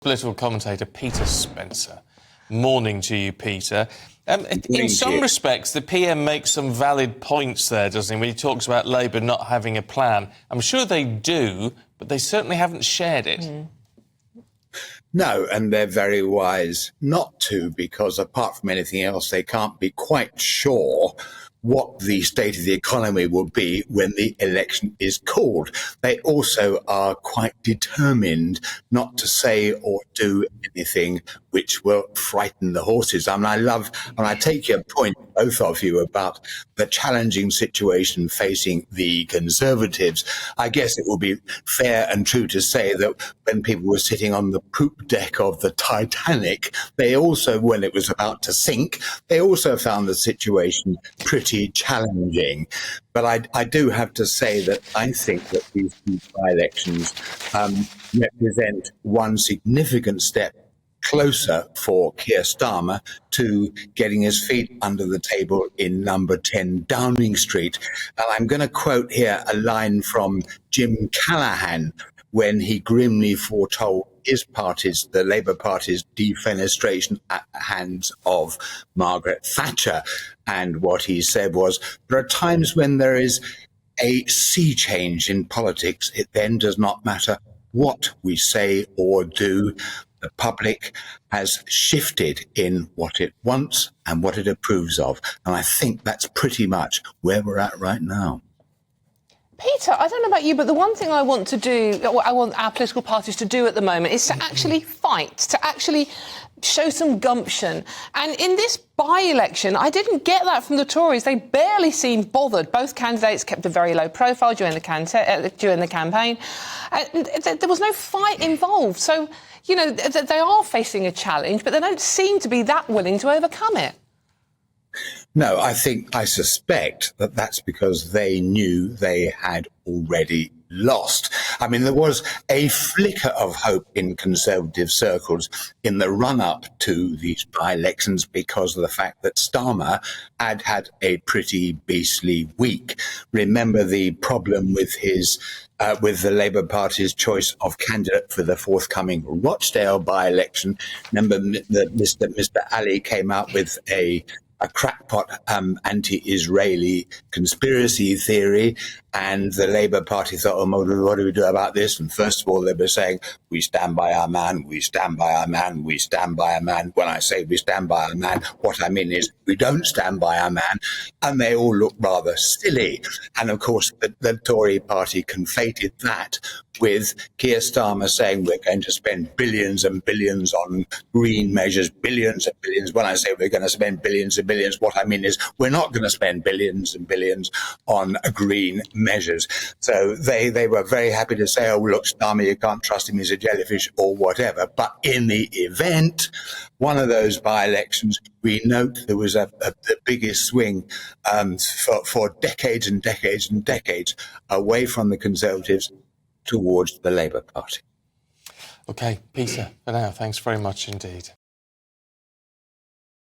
Political commentator Peter Spencer. Morning to you, Peter. In some respects, the PM makes some valid points there, doesn't he, when he talks about Labour not having a plan. I'm sure they do, but they certainly haven't shared it. No, and they're very wise not to, because apart from anything else, they can't be quite sure what the state of the economy will be when the election is called. They also are quite determined not to say or do anything which will frighten the horses. I mean, I take your point, both of you, about the challenging situation facing the Conservatives. I guess it would be fair and true to say that when people were sitting on the poop deck of the Titanic, they also, when it was about to sink, they also found the situation pretty challenging. But I do have to say that I think that these two by-elections represent one significant step closer for Keir Starmer to getting his feet under the table in number 10 Downing Street. And I'm going to quote here a line from Jim Callaghan when he grimly foretold his party's, the Labour Party's, defenestration at the hands of Margaret Thatcher. And what he said was, there are times when there is a sea change in politics. It then does not matter what we say or do. The public has shifted in what it wants and what it approves of. And I think that's pretty much where we're at right now. Peter, I don't know about you, but the one thing I want to do, what I want our political parties to do at the moment is to actually fight, to actually show some gumption. And in this by-election, I didn't get that from the Tories. They barely seemed bothered. Both candidates kept a very low profile during the campaign. There was no fight involved. So, you know, they are facing a challenge, but they don't seem to be that willing to overcome it. No, I suspect that that's because they knew they had already lost. I mean, there was a flicker of hope in Conservative circles in the run-up to these by-elections because of the fact that Starmer had had a pretty beastly week. Remember the problem with his with the Labour Party's choice of candidate for the forthcoming Rochdale by-election. Remember that Mr. Ali came out with a crackpot anti-Israeli conspiracy theory, and the Labour Party thought, oh, what do we do about this? And first of all, they were saying, we stand by our man, we stand by our man, we stand by our man. When I say we stand by our man, what I mean is we don't stand by our man. And they all look rather silly. And of course, the Tory party conflated that with Keir Starmer saying we're going to spend billions and billions on green measures, billions and billions. When I say we're going to spend billions and billions, what I mean is we're not going to spend billions and billions on green measures. So they were very happy to say, oh, look, Starmer, you can't trust him, he's a jellyfish or whatever. But in the event, one of those by-elections, we note there was the biggest swing for decades and decades and decades away from the Conservatives towards the Labour Party. OK, Peter, for now, thanks very much indeed.